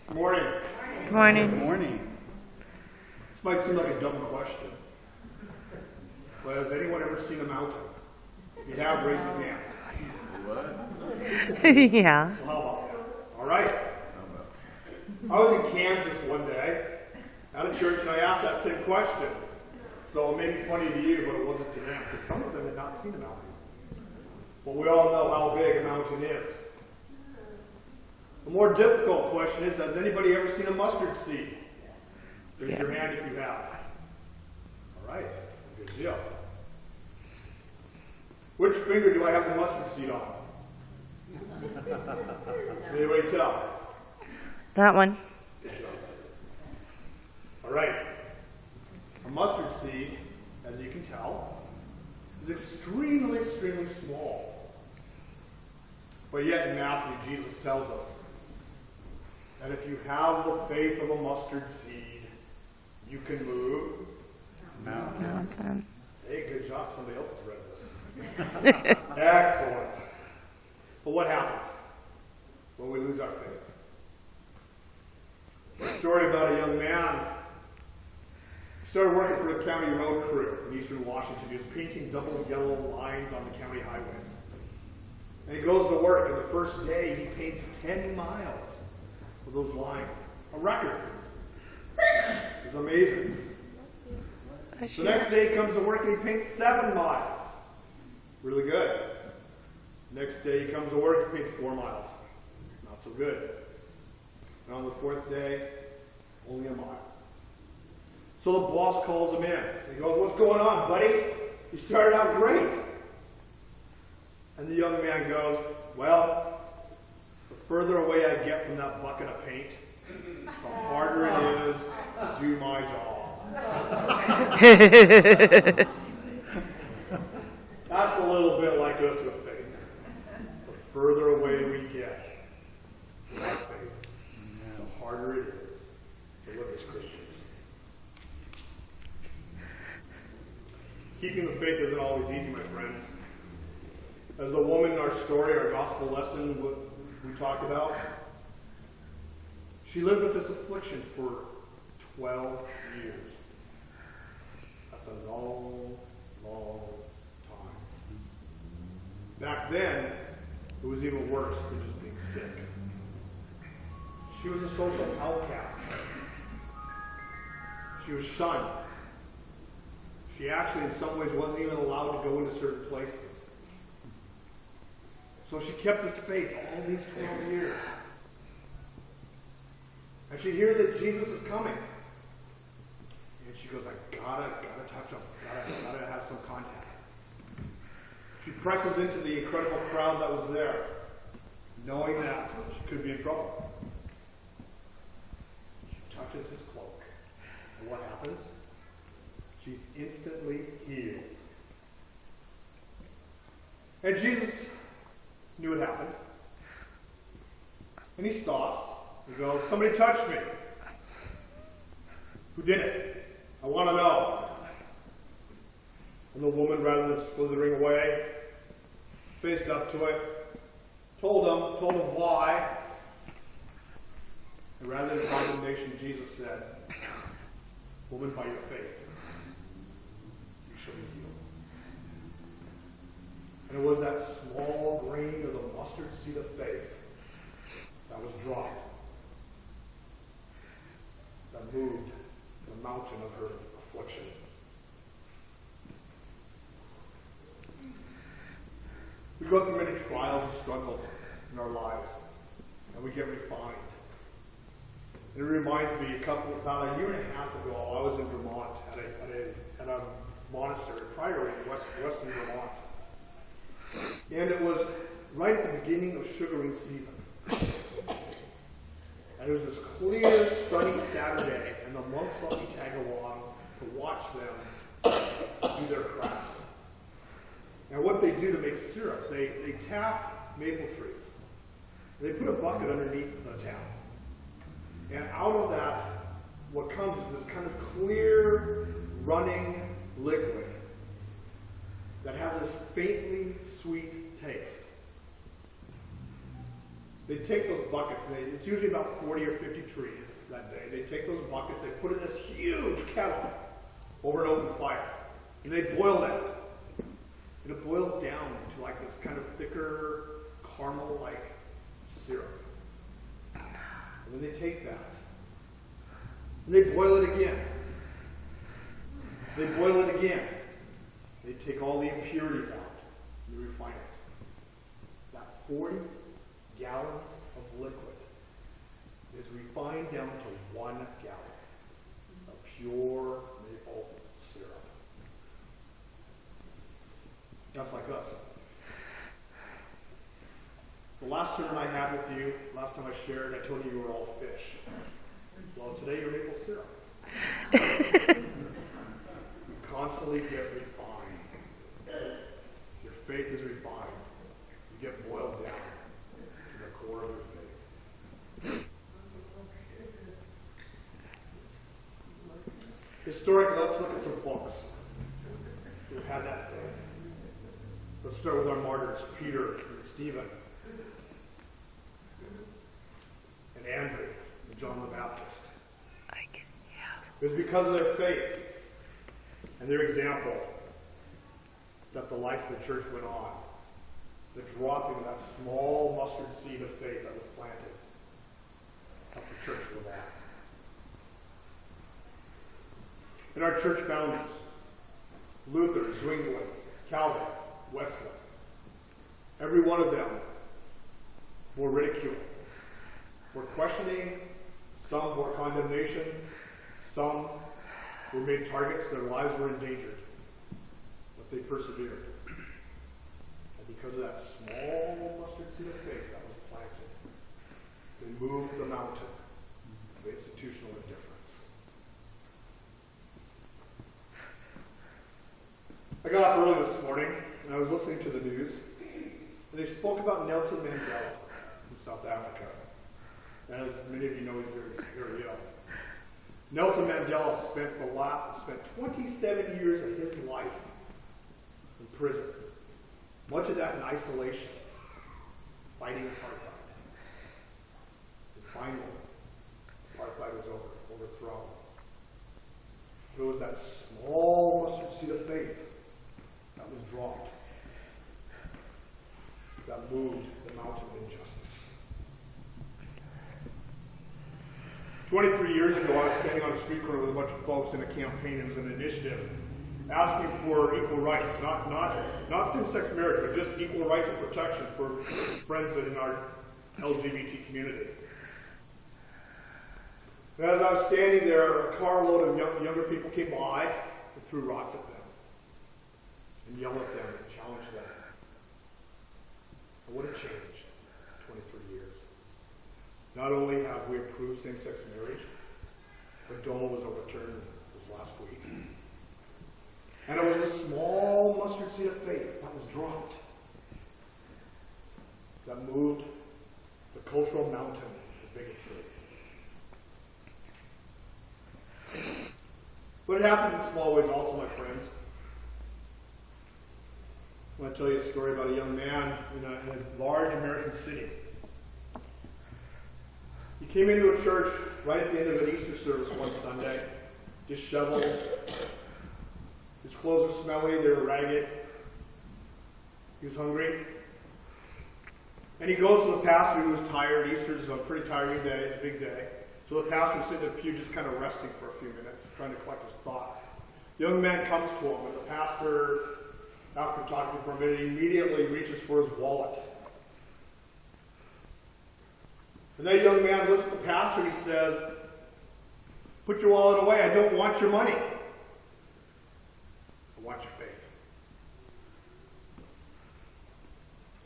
Good morning. Good morning. Good morning. This might seem like a dumb question, but has anyone ever seen a mountain? If you have, raise your hand. What? Yeah. Well, how about that? All right. I was in Kansas one day at a church, and I asked that same question. So it may be funny to you, but it wasn't to them, because some of them had not seen a mountain. But we all know how big a mountain is. The more difficult question is, has anybody ever seen a mustard seed? Raise your hand if you have. All right. Good deal. Which finger do I have the mustard seed on? Anybody tell? That one. All right. A mustard seed, as you can tell, is extremely, extremely small. But yet in Matthew, Jesus tells us that if you have the faith of a mustard seed, you can move Mountain. Hey, good job. Somebody else has read this. Excellent. But what happens when we lose our faith? A story about a young man. He started working for the county road crew in eastern Washington. He was painting double yellow lines on the county highways. And he goes to work, and the first day he paints 10 miles with those lines. A record. It's amazing. The next day he comes to work and he paints 7 miles. Really good. Next day he comes to work and paints 4 miles. Not so good. And on the 4th day, only a mile. So the boss calls him in. He goes, "What's going on, buddy? You started out great." And the young man goes, "Well, the further away I get from that bucket of paint, the harder it is to do my job." That's a little bit like us with faith. The further away we get from our faith, the harder it is to live as Christians. Keeping the faith isn't always easy, my friends. As the woman in our story, our gospel lesson we talked about, she lived with this affliction for 12 years. That's a long, long time. Back then, it was even worse than just being sick. She was a social outcast. She was shunned. She actually, in some ways, wasn't even allowed to go into certain places. So she kept this faith all these 12 years. And she hears that Jesus is coming. And she goes, I gotta touch him. Gotta have some contact. She presses into the incredible crowd that was there, knowing that she could be in trouble. She touches his cloak. And what happens? She's instantly healed. And Jesus knew what happened. And he stops. He goes, "Somebody touched me. Who did it? I want to know." And the woman, rather than slithering away, faced up to it, told him why. And rather than condemnation, Jesus said, "Woman, by your faith, you shall be healed." And it was that small grain of the mustard seed of faith that was dropped, that moved the mountain of her affliction. We go through many trials and struggles in our lives, and we get refined. And it reminds me, about a year and a half ago, I was in Vermont at a monastery, Priory in western Vermont. And it was right at the beginning of sugaring season. And it was this clear, sunny Saturday, and the monks let me tag along to watch them do their craft. And what they do to make syrup, they tap maple trees. They put a bucket underneath the tap. And out of that, what comes is this kind of clear, running liquid that has this faintly sweet taste. They take those buckets, and it's usually about 40 or 50 trees that day. They take those buckets, they put in this huge kettle over an open fire, and they boil that. And it boils down to like this kind of thicker, caramel-like syrup. And then they take that, and they boil it again. They boil it again. They take all the impurities out, and they refine it. That 40 gallons of liquid is refined down to 1 gallon of pure maple syrup. That's like us. The last sermon I had with you, last time I shared, I told you were all fish. Well, today you're maple syrup. You constantly get refined. Your faith is refined. You get boiled down to the core of your faith. Historically, let's look at some folks who had that faith. Let's start with our martyrs, Peter and Stephen, and Andrew, and John the Baptist. It was because of their faith and their example that the life of the church went on. The dropping of that small mustard seed of faith that was planted helped the church go back. And our church founders, Luther, Zwingli, Calvin, Wesley, every one of them were ridiculed, were questioning, some were condemnation, some were made targets, their lives were endangered, but they persevered. And because of that small mustard seed of faith that was planted, they moved the mountain of institutional indifference. I got up early this morning and I was listening to the news, and they spoke about Nelson Mandela from South Africa. And as many of you know, he's very ill. Nelson Mandela spent 27 years of his life in prison. Much of that in isolation, fighting apartheid. And finally, apartheid was overthrown. It was that small mustard seed of faith that was dropped, that moved the mountain of injustice. 23 years ago, I was standing on a street corner with a bunch of folks in a campaign. It was an initiative asking for equal rights, not same-sex marriage, but just equal rights and protection for friends in our LGBT community. And as I was standing there, a carload of younger people came by and threw rocks at them and yelled at them and challenged them. And what a change in 23 years. Not only have we approved same-sex marriage, but DOMA was overturned this last week. And it was a small mustard seed of faith that was dropped that moved the cultural mountain of bigotry. But it happens in small ways also, my friends. I want to tell you a story about a young man in a large American city. He came into a church right at the end of an Easter service one Sunday, disheveled. His clothes were smelly, they were ragged. He was hungry. And he goes to the pastor who was tired. Easter's a pretty tiring day, it's a big day. So the pastor was sitting in the pew just kind of resting for a few minutes, trying to collect his thoughts. The young man comes to him, and the pastor, after talking for a minute, immediately reaches for his wallet. And that young man looks at the pastor and he says, "Put your wallet away, I don't want your money. I want your faith."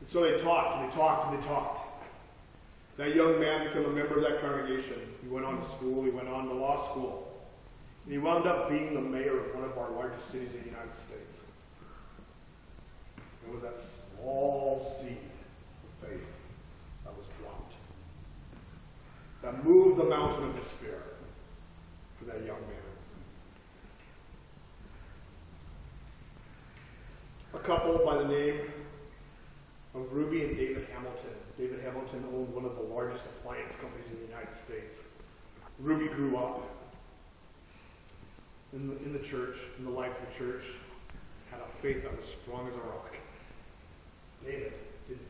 And so they talked, and they talked, and they talked. That young man became a member of that congregation. He went on to school, he went on to law school. And he wound up being the mayor of one of our largest cities in the United States. It was that small seed of faith that was dropped, that moved the mountain of despair for that young man. A couple by the name of Ruby and David Hamilton. David Hamilton owned one of the largest appliance companies in the United States. Ruby grew up in the church, in the life of the church, had a faith that was strong as a rock. David didn't.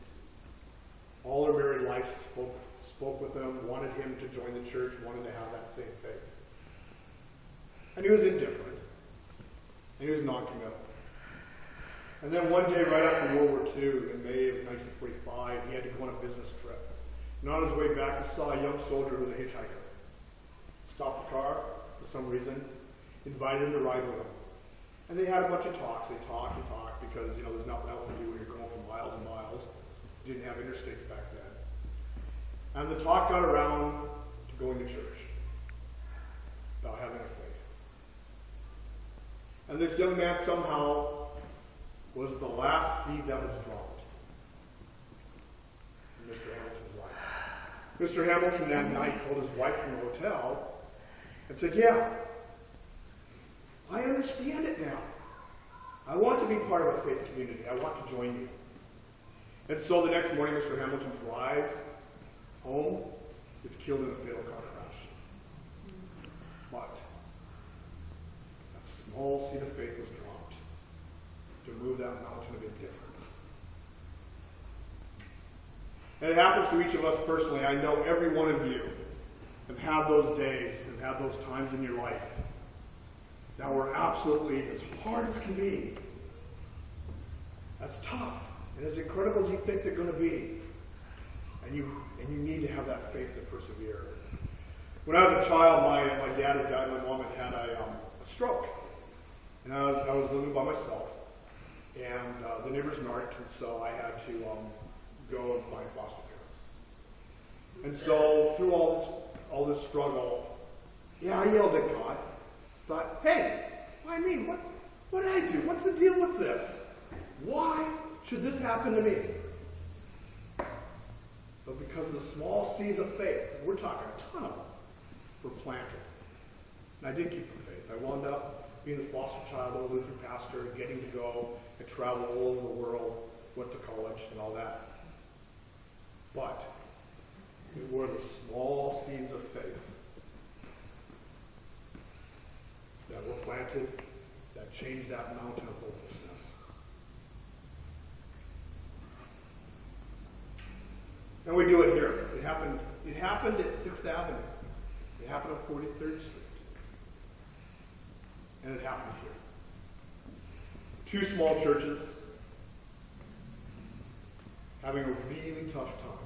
All her married life spoke with him, wanted him to join the church, wanted to have that same faith. And he was indifferent. And he was non-committal. And then one day, right after World War II, in May of 1945, he had to go on a business trip. And on his way back, he saw a young soldier who was a hitchhiker. Stopped the car for some reason, invited him to ride with him. And they had a bunch of talks. They talked and talked because, there's nothing else to do when you're going for miles and miles. You didn't have interstates back then. And the talk got around to going to church, about having a faith. And this young man somehow was the last seed that was dropped in Mr. Hamilton's life. Mr. Hamilton that night called his wife from the hotel and said, "Yeah, I understand it now. I want to be part of a faith community. I want to join you." And so the next morning, Mr. Hamilton drives home, gets killed in a fatal car crash. But that small seed of faith was dropped to move that mountain of indifference. And it happens to each of us personally. I know every one of you have had those days, have had those times in your life that were absolutely as hard as can be. That's tough. And as incredible as you think they're going to be. And you need to have that faith to persevere. When I was a child, my dad had died, my mom had a stroke. And I was living by myself. And the neighbors narked, and so I had to go and find foster parents. And so through all this struggle, I yelled at God. Thought, hey, why me? What did I do? What's the deal with this? Why should this happen to me? But because of the small seeds of faith, we're talking a ton of them, were planted. And I did keep the faith. I wound up being the foster child of a Lutheran pastor, getting to go and travel all over the world, went to college and all that. But it were the small seeds of faith that were planted that changed that mountain of hopelessness. And we do it here. It happened at 6th Avenue. It happened on 43rd Street. And it happened here. 2 small churches having a really tough time,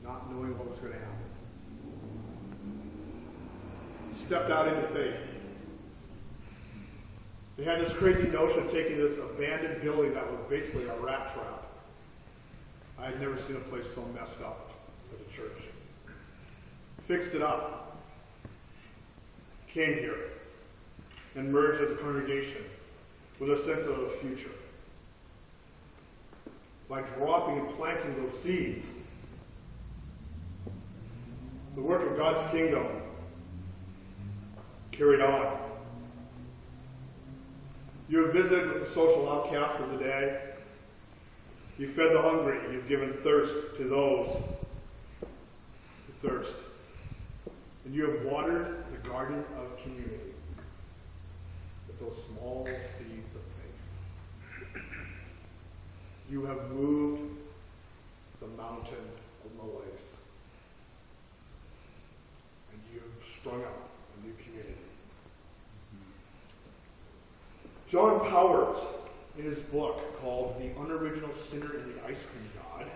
not knowing what was going to happen. Stepped out into faith. They had this crazy notion of taking this abandoned building that was basically a rat trap. I had never seen a place so messed up as a church. Fixed it up. Came here. And merged as a congregation with a sense of the future. By dropping and planting those seeds. The work of God's kingdom carried on. You have visited with the social outcasts of the day. You fed the hungry. You've given thirst to those who thirst. And you have watered the garden of community with those small seeds of faith. You have moved the mountain of malaise. And you have sprung up a new community. John Powers, in his book called The Unoriginal Sinner and the Ice Cream God,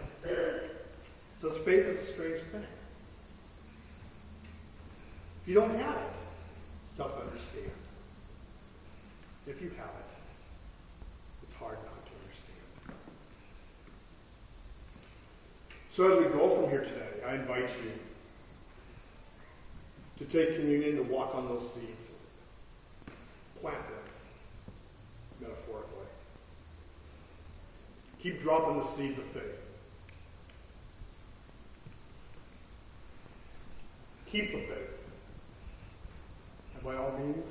says faith is a strange thing. If you don't have it, it's tough to understand. If you have it, it's hard not to understand. So as we go from here today, I invite you to take communion, to walk on those seeds. Plant them, metaphorically. Keep dropping the seeds of faith. Keep the faith. And by all means,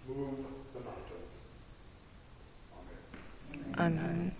move the mountains. Amen. Amen.